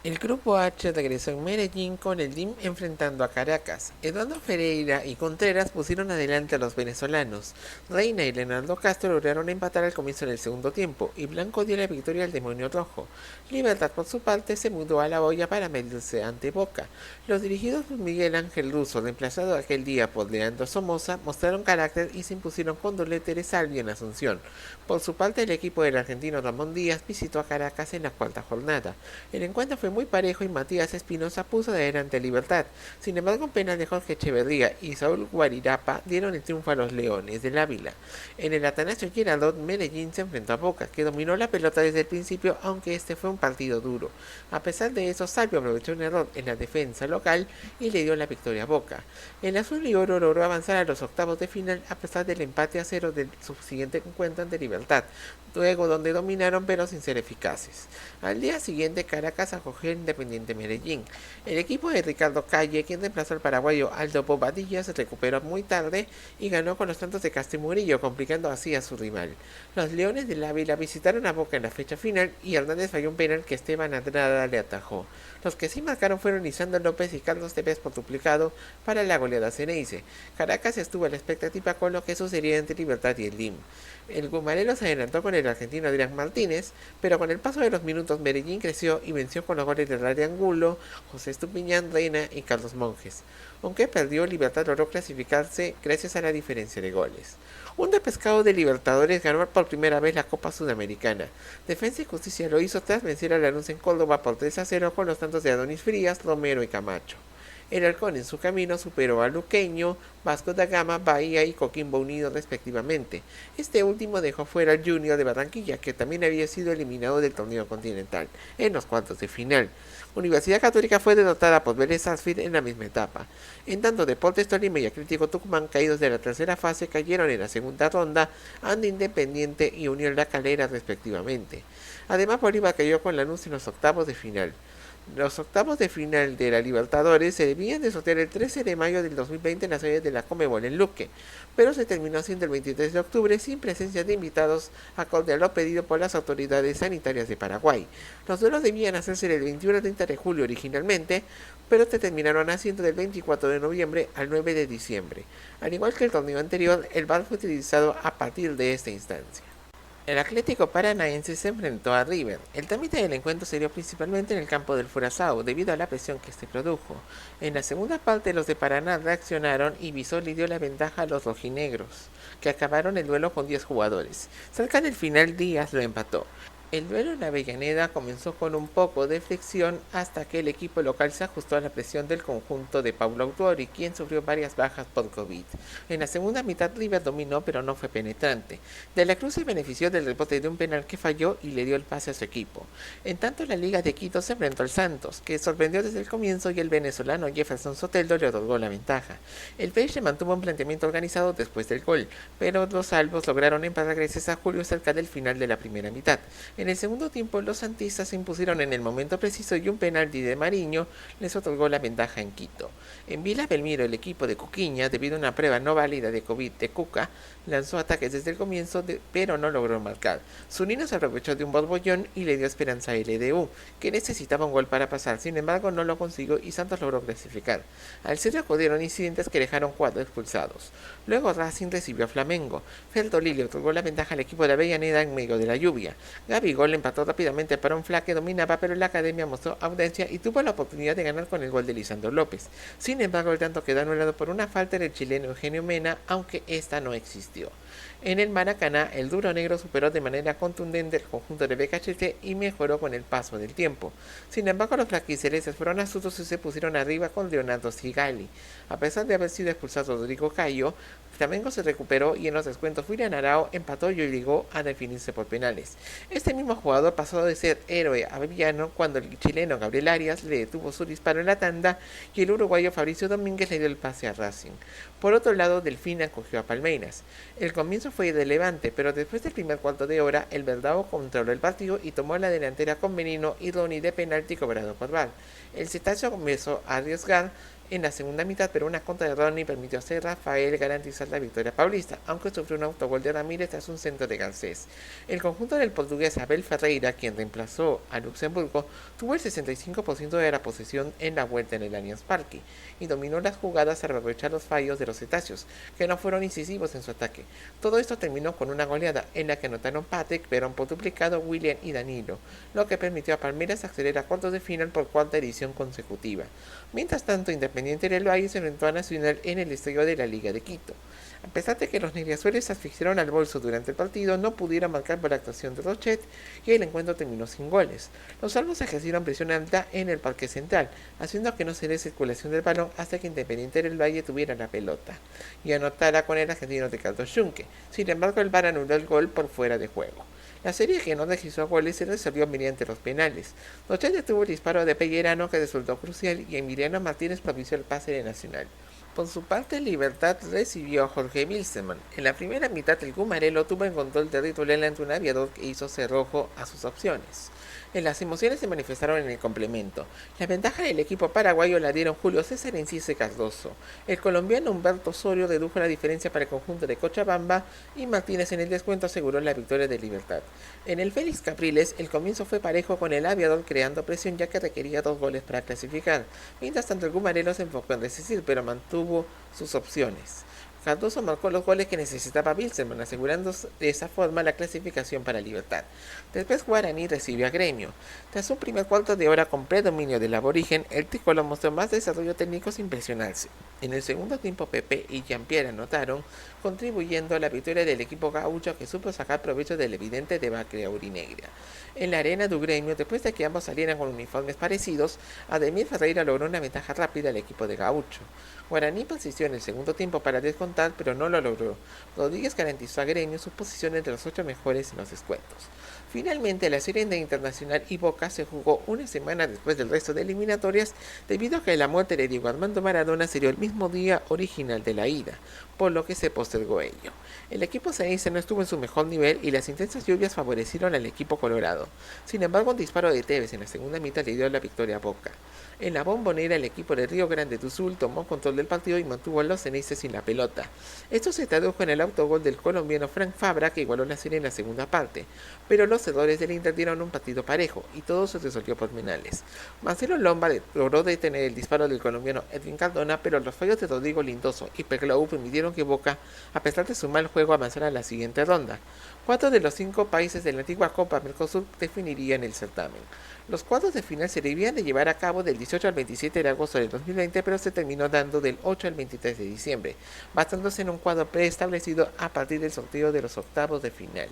El grupo H regresó en Medellín con el DIM enfrentando a Caracas. Eduardo Ferreira y Contreras pusieron adelante a los venezolanos. Reina y Leonardo Castro lograron empatar al comienzo del segundo tiempo y Blanco dio la victoria al Demonio Rojo. Libertad, por su parte, se mudó a La Hoya para medirse ante Boca. Los dirigidos por Miguel Ángel Russo, reemplazado aquel día por Leandro Somoza, mostraron carácter y se impusieron con doblete de Salvio en Asunción. Por su parte, el equipo del argentino Ramón Díaz visitó a Caracas en la cuarta jornada. El encuentro fue muy parejo y Matías Espinosa puso adelante a Libertad. Sin embargo, un penal de Jorge Echeverría y Saúl Guarirapa dieron el triunfo a los Leones del Ávila. En el Atanasio Girardot, Medellín se enfrentó a Boca, que dominó la pelota desde el principio, aunque este fue un partido duro. A pesar de eso, Salvio aprovechó un error en la defensa local y le dio la victoria a Boca. El azul y oro logró avanzar a los octavos de final a pesar del empate a cero del subsiguiente encuentro ante Libertad, luego donde dominaron pero sin ser eficaces. Al día siguiente, Caracas acogió a Independiente Medellín. El equipo de Ricardo Calle, quien reemplazó al paraguayo Aldo Bobadilla, se recuperó muy tarde y ganó con los tantos de Castro y Murillo, complicando así a su rival. Los Leones del Ávila visitaron a Boca en la fecha final y Hernández falló un penal que Esteban Andrada le atajó. Los que sí marcaron fueron Lisandro López y Carlos Tevez por duplicado para la goleada Ceneice. Caracas estuvo a la expectativa con lo que sucedería entre Libertad y el DIM. El Gumarelo se adelantó con el argentino Adrián Martínez, pero con el paso de los minutos Medellín creció y venció con los goles goles de Radi Angulo, José Estupiñán Reina y Carlos Monjes. Aunque perdió, Libertad logró clasificarse gracias a la diferencia de goles. Un repescado de Libertadores ganó por primera vez la Copa Sudamericana. Defensa y Justicia lo hizo tras vencer a Lanús en Córdoba por 3-0 con los tantos de Adonis Frías, Romero y Camacho. El Halcón en su camino superó a Luqueño, Vasco da Gama, Bahía y Coquimbo Unido respectivamente. Este último dejó fuera al Junior de Barranquilla, que también había sido eliminado del torneo continental en los cuartos de final. Universidad Católica fue derrotada por Vélez Sarsfield en la misma etapa. En tanto, Deportes Tolima y Atlético Tucumán, caídos de la tercera fase, cayeron en la segunda ronda ante Independiente y Unión La Calera respectivamente. Además, Bolívar cayó con Lanús en los octavos de final. Los octavos de final de la Libertadores se debían de sortear el 13 de mayo del 2020 en las sedes de la Conmebol en Luque, pero se terminó haciendo el 23 de octubre sin presencia de invitados acorde a lo pedido por las autoridades sanitarias de Paraguay. Los duelos debían hacerse del 21 al 30 de julio originalmente, pero se terminaron haciendo del 24 de noviembre al 9 de diciembre. Al igual que el torneo anterior, el VAR fue utilizado a partir de esta instancia. El Atlético Paranaense se enfrentó a River. El trámite del encuentro se dio principalmente en el campo del Furazao, debido a la presión que este produjo. En la segunda parte, los de Paraná reaccionaron y Visol le dio la ventaja a los rojinegros, que acabaron el duelo con 10 jugadores. Cerca del final, Díaz lo empató. El duelo en la Avellaneda comenzó con un poco de fricción hasta que el equipo local se ajustó a la presión del conjunto de Paulo Autuori, quien sufrió varias bajas por COVID. En la segunda mitad River dominó, pero no fue penetrante. De la Cruz se benefició del rebote de un penal que falló y le dio el pase a su equipo. En tanto, la Liga de Quito se enfrentó al Santos, que sorprendió desde el comienzo, y el venezolano Jefferson Soteldo le otorgó la ventaja. El Peixe mantuvo un planteamiento organizado después del gol, pero los salvos lograron empatar gracias a Julio cerca del final de la primera mitad. En el segundo tiempo, los santistas se impusieron en el momento preciso y un penalti de Mariño les otorgó la ventaja en Quito. En Vila Belmiro, el equipo de Cuquiña, debido a una prueba no válida de COVID de Cuca, lanzó ataques desde el comienzo, pero no logró marcar. Zunino se aprovechó de un borbollón y le dio esperanza a LDU, que necesitaba un gol para pasar. Sin embargo, no lo consiguió y Santos logró clasificar. Al cierre acudieron incidentes que dejaron 4 expulsados. Luego Racing recibió a Flamengo. Fertoli le otorgó la ventaja al equipo de Avellaneda en medio de la lluvia. Gabigol empató rápidamente para un Fla que dominaba, pero la academia mostró audacia y tuvo la oportunidad de ganar con el gol de Lisandro López. Sin embargo, el tanto quedó anulado por una falta del chileno Eugenio Mena, aunque esta no existió. En el Maracaná, el duro negro superó de manera contundente el conjunto de BKHT y mejoró con el paso del tiempo. Sin embargo, los flaquicelenses fueron astutos y se pusieron arriba con Leonardo Sigali. A pesar de haber sido expulsado Rodrigo Cayo, Flamengo se recuperó y en los descuentos William Arao empató y llegó a definirse por penales. Este mismo jugador pasó de ser héroe a villano cuando el chileno Gabriel Arias le detuvo su disparo en la tanda y el uruguayo Fabricio Domínguez le dio el pase a Racing. Por otro lado, Delfín acogió a Palmeiras. El comienzo fue irrelevante, pero después del primer cuarto de hora, el Verdao controló el partido y tomó la delantera con Menino y Doni de penalti cobrado por VAR. El cetáceo comenzó a arriesgar en la segunda mitad, pero una contra de Ronnie permitió a Rafael garantizar la victoria paulista, aunque sufrió un autogol de Ramírez tras un centro de Garcés. El conjunto del portugués Abel Ferreira, quien reemplazó a Luxemburgo, tuvo el 65% de la posesión en la vuelta en el Allianz Parque y dominó las jugadas al aprovechar los fallos de los cetáceos, que no fueron incisivos en su ataque. Todo esto terminó con una goleada en la que anotaron Patrick, Perón por duplicado, William y Danilo, lo que permitió a Palmeiras acceder a cuartos de final por cuarta edición consecutiva. Mientras tanto, Independiente del Valle se enfrentó a Nacional en el estadio de la Liga de Quito. A pesar de que los negriazueles asfixiaron al bolso durante el partido, no pudieron marcar por la actuación de Rochet y el encuentro terminó sin goles. Los salvos ejercieron presión alta en el Parque Central, haciendo que no se dé circulación del balón hasta que Independiente del Valle tuviera la pelota y anotara con el argentino Ricardo Schunke. Sin embargo, el VAR anuló el gol por fuera de juego. La serie, que no registró goles, se resolvió mediante los penales. Rochet detuvo el disparo de Pellerano, que resultó crucial, y Emiliano Martínez propició el pase de Nacional. Por su parte, Libertad recibió a Jorge Wilstermann. En la primera mitad, el Gumarelo tuvo en control territorial ante un aviador que hizo cerrojo a sus opciones. Las emociones se manifestaron en el complemento. La ventaja del equipo paraguayo la dieron Julio César Enciso y Cardoso. El colombiano Humberto Osorio redujo la diferencia para el conjunto de Cochabamba y Martínez en el descuento aseguró la victoria de Libertad. En el Félix Capriles, el comienzo fue parejo con el aviador creando presión ya que requería 2 goles para clasificar. Mientras tanto, el Gumarelo se enfocó en resistir, pero mantuvo sus opciones. Cardoso marcó los goles que necesitaba Wilstermann, asegurando de esa forma la clasificación para Libertad. Después Guaraní recibió a Gremio. Tras un primer cuarto de hora con predominio del aborigen, el tricolor mostró más desarrollo técnico sin presionarse. En el segundo tiempo Pepe y Jean-Pierre anotaron, contribuyendo a la victoria del equipo gaucho que supo sacar provecho del evidente debacle aurinegra. En la arena do Gremio, después de que ambos salieran con uniformes parecidos, Ademir Ferreira logró una ventaja rápida al equipo de Gaucho. Guaraní persistió en el segundo tiempo para descontar, pero no lo logró. Rodríguez garantizó a Gremio su posición entre los 8 mejores en los descuentos. Finalmente, la serie de Internacional y Boca se jugó una semana después del resto de eliminatorias, debido a que la muerte de Diego Armando Maradona se dio el mismo día original de la ida, por lo que se postergó ello. El equipo ceneice no estuvo en su mejor nivel y las intensas lluvias favorecieron al equipo colorado. Sin embargo, un disparo de Tevez en la segunda mitad le dio la victoria a Boca. En la Bombonera, el equipo de Río Grande do Sul tomó control del partido y mantuvo a los ceneices sin la pelota. Esto se tradujo en el autogol del colombiano Frank Fabra, que igualó la serie en la segunda parte, pero los errores del Inter dieron un partido parejo y todo se resolvió por penales. Marcelo Lomba logró detener el disparo del colombiano Edwin Cardona, pero los fallos de Rodrigo Lindoso y Perclau permitieron que Boca, a pesar de su mal juego, avanzara a la siguiente ronda. 4 de los 5 países de la antigua Copa Mercosur definirían el certamen. Los cuartos de final se debían de llevar a cabo del 18 al 27 de agosto del 2020, pero se terminó dando del 8 al 23 de diciembre, basándose en un cuadro preestablecido a partir del sorteo de los octavos de final.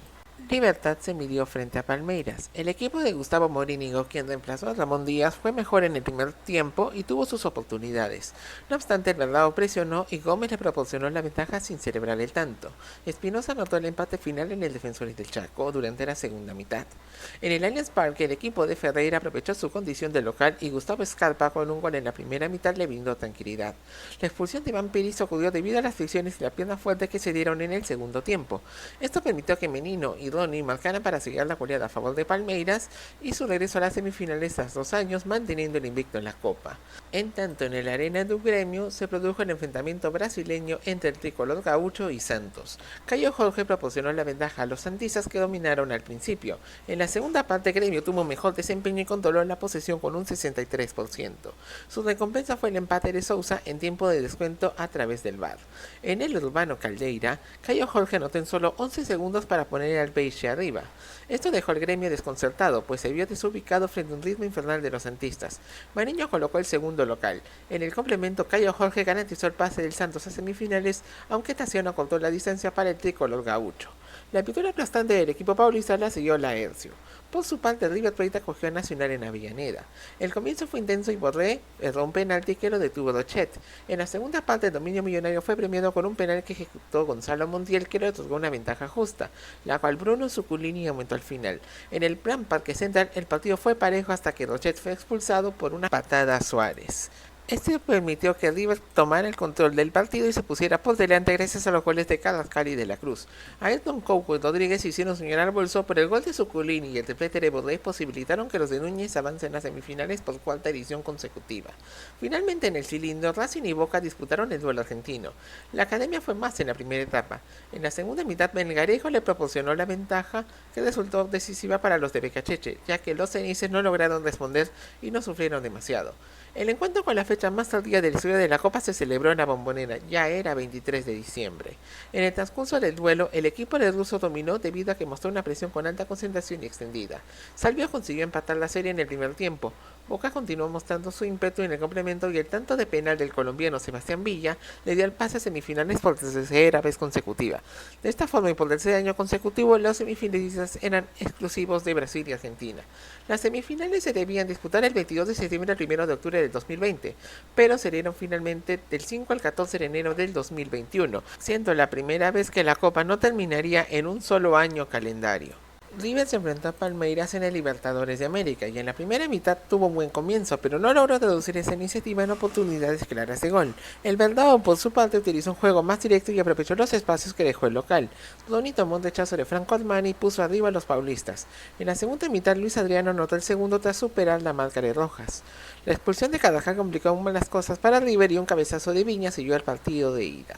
Libertad se midió frente a Palmeiras. El equipo de Gustavo Morínigo, quien reemplazó a Ramón Díaz, fue mejor en el primer tiempo y tuvo sus oportunidades. No obstante, el Verdado presionó y Gómez le proporcionó la ventaja sin celebrar el tanto. Espinosa anotó el empate final en el Defensores del Chaco durante la segunda mitad. En el Allianz Parque, el equipo de Ferreira aprovechó su condición de local y Gustavo Scarpa, con un gol en la primera mitad, le brindó tranquilidad. La expulsión de Vampiris ocurrió debido a las fricciones y la pierna fuerte que se dieron en el segundo tiempo. Esto permitió que Menino y Ronnie marcaran para sellar la goleada a favor de Palmeiras y su regreso a las semifinales tras 2 años, manteniendo el invicto en la Copa. En tanto, en la arena do Gremio se produjo el enfrentamiento brasileño entre el tricolor gaucho y Santos. Caio Jorge proporcionó la ventaja a los santistas, que dominaron al principio. En la segunda parte, Gremio tuvo mejor desempeño y controló la posesión con un 63%. Su recompensa fue el empate de Sousa en tiempo de descuento a través del VAR. En el Urbano Caldeira, Caio Jorge anotó en solo 11 segundos para poner al Peixe arriba. Esto dejó al Gremio desconcertado, pues se vio desubicado frente a un ritmo infernal de los santistas. Mariño colocó el segundo local. En el complemento, Caio Jorge garantizó el pase del Santos a semifinales, aunque Tassiano cortó la distancia para el tricolor gaucho. La victoria aplastante del equipo paulista la siguió Laercio. Por su parte, River Plate acogió a Nacional en Avellaneda. El comienzo fue intenso y Borré erró un penalti que lo detuvo Rochet. En la segunda parte, el dominio millonario fue premiado con un penal que ejecutó Gonzalo Montiel, que le otorgó una ventaja justa, la cual Bruno Zuculini aumentó al final. En el Plan Parque Central, el partido fue parejo hasta que Rochet fue expulsado por una patada a Suárez. Este permitió que River tomara el control del partido y se pusiera por delante gracias a los goles de Carrascal y de la Cruz. Ayrton Couco y Rodríguez hicieron señalar al bolso, pero el gol de Zuculini y el triplete de Borré posibilitaron que los de Núñez avancen a semifinales por cuarta edición consecutiva. Finalmente, en el cilindro, Racing y Boca disputaron el duelo argentino. La academia fue más en la primera etapa. En la segunda mitad, Melgarejo le proporcionó la ventaja, que resultó decisiva para los de Becacheche, ya que los cenices no lograron responder y no sufrieron demasiado. El encuentro con la fecha más tardía de la historia de la Copa se celebró en la Bombonera, ya era 23 de diciembre. En el transcurso del duelo, el equipo del ruso dominó debido a que mostró una presión con alta concentración y extendida. Salvio consiguió empatar la serie en el primer tiempo. Boca continuó mostrando su ímpetu en el complemento y el tanto de penal del colombiano Sebastián Villa le dio el pase a semifinales por tercera vez consecutiva. De esta forma y por tercer año consecutivo, los semifinalistas eran exclusivos de Brasil y Argentina. Las semifinales se debían disputar el 22 de septiembre al 1 de octubre del 2020, pero se dieron finalmente del 5 al 14 de enero del 2021, siendo la primera vez que la Copa no terminaría en un solo año calendario. River se enfrentó a Palmeiras en el Libertadores de América y en la primera mitad tuvo un buen comienzo, pero no logró reducir esa iniciativa en oportunidades claras de gol. El Verdado, por su parte, utilizó un juego más directo y aprovechó los espacios que dejó el local. Ronnie tomó un rechazo de Franco Armani y puso arriba a los paulistas. En la segunda mitad, Luis Adriano anotó el segundo tras superar la marca de Rojas. La expulsión de Carvajal complicó aún más las cosas para River y un cabezazo de Viña siguió el partido de ida.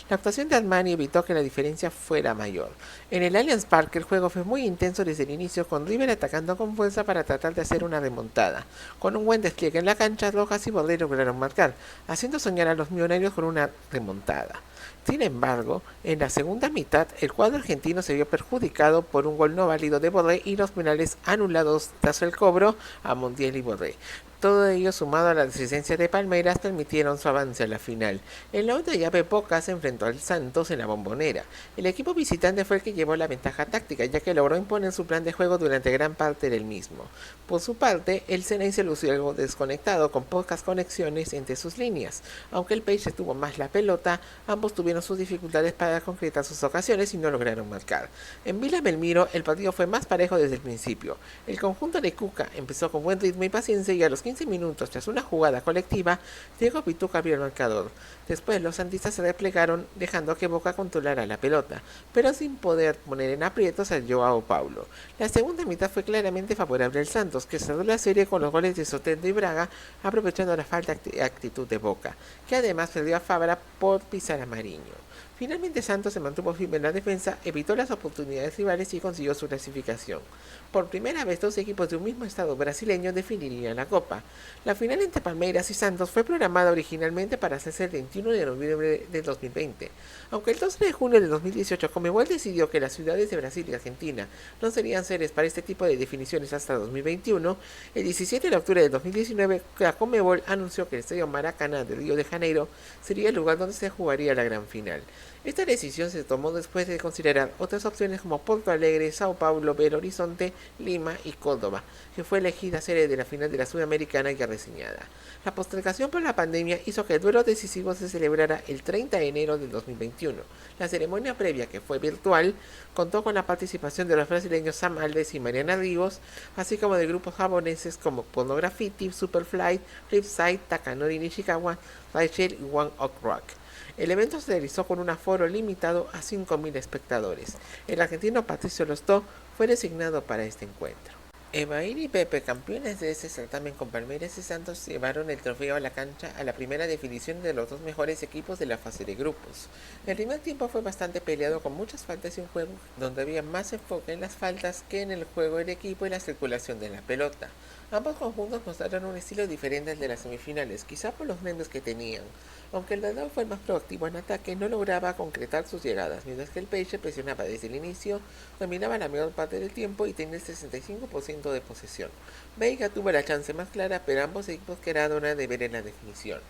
La actuación de Armani evitó que la diferencia fuera mayor. En el Allianz Parque el juego fue muy intenso intenso desde el inicio, con River atacando con fuerza para tratar de hacer una remontada. Con un buen despliegue en la cancha, Rojas y Borré lograron marcar, haciendo soñar a los millonarios con una remontada. Sin embargo, en la segunda mitad, el cuadro argentino se vio perjudicado por un gol no válido de Borré y los penales anulados tras el cobro a Montiel y Borré. Todo ello, sumado a la resistencia de Palmeiras, permitieron su avance a la final. En la otra llave, Boca se enfrentó al Santos en la Bombonera. El equipo visitante fue el que llevó la ventaja táctica, ya que logró imponer su plan de juego durante gran parte del mismo. Por su parte, el Ceney se lució algo desconectado, con pocas conexiones entre sus líneas. Aunque el Peixe tuvo más la pelota, ambos tuvieron sus dificultades para concretar sus ocasiones y no lograron marcar. En Villa Belmiro, el partido fue más parejo desde el principio. El conjunto de Cuca empezó con buen ritmo y paciencia, y a los 15 minutos, tras una jugada colectiva, Diego Pituca abrió el marcador. Después los santistas se replegaron, dejando que Boca controlara la pelota, pero sin poder poner en aprietos a Joao Paulo. La segunda mitad fue claramente favorable al Santos, que cerró la serie con los goles de Soteldo y Braga, aprovechando la falta de actitud de Boca, que además perdió a Fabra por pisar a Mariño. Finalmente Santos se mantuvo firme en la defensa, evitó las oportunidades rivales y consiguió su clasificación. Por primera vez, dos equipos de un mismo estado brasileño definirían la Copa. La final entre Palmeiras y Santos fue programada originalmente para hacerse el 21 de noviembre de 2020. Aunque el 12 de junio de 2018 Conmebol decidió que las ciudades de Brasil y Argentina no serían sedes para este tipo de definiciones hasta 2021, el 17 de octubre de 2019 la Conmebol anunció que el Estadio Maracaná de Río de Janeiro sería el lugar donde se jugaría la gran final. Esta decisión se tomó después de considerar otras opciones como Porto Alegre, Sao Paulo, Belo Horizonte, Lima y Córdoba, que fue elegida sede de la final de la Sudamericana ya reseñada. La postergación por la pandemia hizo que el duelo decisivo se celebrara el 30 de enero del 2021. La ceremonia previa, que fue virtual, contó con la participación de los brasileños Sam Alves y Mariana Rivos, así como de grupos japoneses como Pornografiti, Superfly, Flipside, Takanori Nishikawa, Rachel y One Ok Rock. El evento se realizó con un aforo limitado a 5.000 espectadores. El argentino Patricio Lostó fue designado para este encuentro. Evair y Pepe, campeones de este certamen con Palmeiras y Santos, llevaron el trofeo a la cancha a la primera definición de los dos mejores equipos de la fase de grupos. El primer tiempo fue bastante peleado, con muchas faltas y un juego donde había más enfoque en las faltas que en el juego del equipo y la circulación de la pelota. Ambos conjuntos mostraron un estilo diferente al de las semifinales, quizá por los nervios que tenían. Aunque el Dadao fue el más proactivo en ataque, no lograba concretar sus llegadas, mientras que el Peixe presionaba desde el inicio, dominaba la mayor parte del tiempo y tenía el 65% de posesión. Veiga tuvo la chance más clara, pero ambos equipos quedaron a deber en la definición.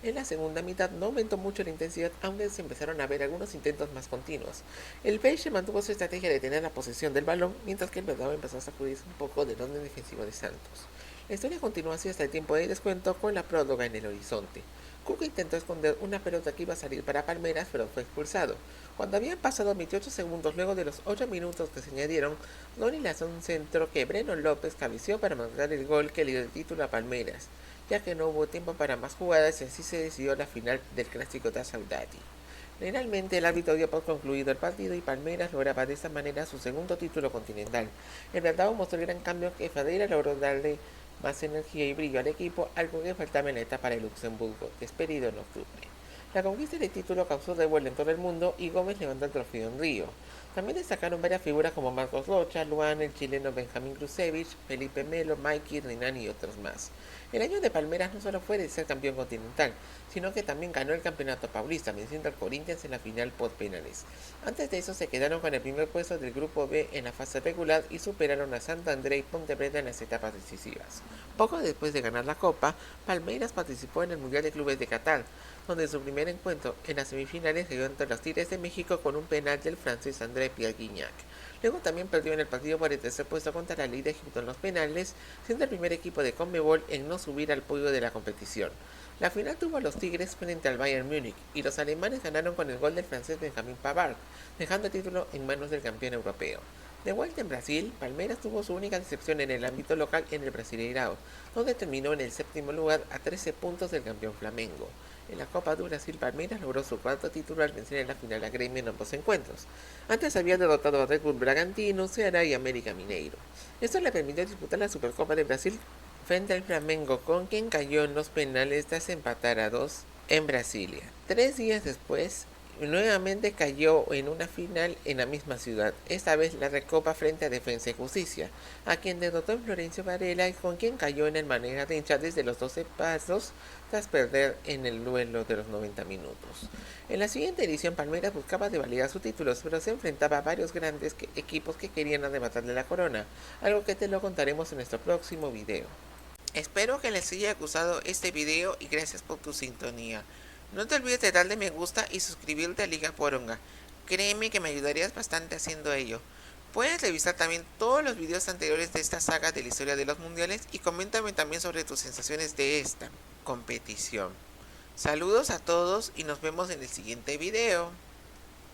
En la segunda mitad no aumentó mucho la intensidad, aunque se empezaron a ver algunos intentos más continuos. El Peixe mantuvo su estrategia de tener la posesión del balón, mientras que el Dadao empezó a sacudirse un poco del orden defensivo de Santos. La historia continuó así hasta el tiempo de descuento, con la próloga en el horizonte. Cuca intentó esconder una pelota que iba a salir para Palmeiras, pero fue expulsado. Cuando habían pasado 28 segundos luego de los 8 minutos que se añadieron, Ronnie lanzó un centro que Breno López cabeció para marcar el gol que le dio el título a Palmeiras, ya que no hubo tiempo para más jugadas y así se decidió la final del clásico da Saudade. Finalmente el árbitro dio por concluido el partido y Palmeiras lograba de esta manera su segundo título continental. El Verdão mostró el gran cambio que Ferreira logró darle más energía y brillo al equipo, algo que faltaba en la etapa de Luxemburgo, despedido en octubre. La conquista del título causó revuelo en todo el mundo y Gómez levantó el trofeo en Río. También destacaron varias figuras como Marcos Rocha, Luan, el chileno Benjamín Krusevich, Felipe Melo, Mikey, Renan y otros más. El año de Palmeiras no solo fue de ser campeón continental, sino que también ganó el campeonato paulista, venciendo al Corinthians en la final por penales. Antes de eso se quedaron con el primer puesto del grupo B en la fase regular y superaron a Santo André y Ponte Preta en las etapas decisivas. Poco después de ganar la Copa, Palmeiras participó en el Mundial de Clubes de Qatar, donde su primer encuentro en las semifinales cayó ante los Tigres de México con un penal del francés André Pierre Gignac. Luego también perdió en el partido por el tercer puesto contra la Liga de Egipto en los penales, siendo el primer equipo de Conmebol en no subir al podio de la competición. La final tuvo a los Tigres frente al Bayern Múnich y los alemanes ganaron con el gol del francés Benjamin Pavard, dejando el título en manos del campeón europeo. De vuelta en Brasil, Palmeiras tuvo su única decepción en el ámbito local en el Brasileirão, donde terminó en el séptimo lugar a 13 puntos del campeón Flamengo. En la Copa do Brasil, Palmeiras logró su cuarto título al vencer en la final a Grêmio en ambos encuentros. Antes había derrotado a Red Bull Bragantino, Ceará y América Mineiro. Esto le permitió disputar la Supercopa de Brasil frente al Flamengo, con quien cayó en los penales tras empatar a 2 en Brasilia. 3 días después, nuevamente cayó en una final en la misma ciudad, esta vez la Recopa frente a Defensa y Justicia, a quien derrotó en Florencio Varela y con quien cayó en el manera de hinchar desde los 12 pasos tras perder en el duelo de los 90 minutos. En la siguiente edición Palmeiras buscaba de validar sus títulos, pero se enfrentaba a varios grandes equipos que querían arrebatarle la corona, algo que te lo contaremos en nuestro próximo video. Espero que les haya gustado este video y gracias por tu sintonía. No te olvides de darle me gusta y suscribirte a Liga Poronga. Créeme que me ayudarías bastante haciendo ello. Puedes revisar también todos los videos anteriores de esta saga de la historia de los mundiales y coméntame también sobre tus sensaciones de esta competición. Saludos a todos y nos vemos en el siguiente video.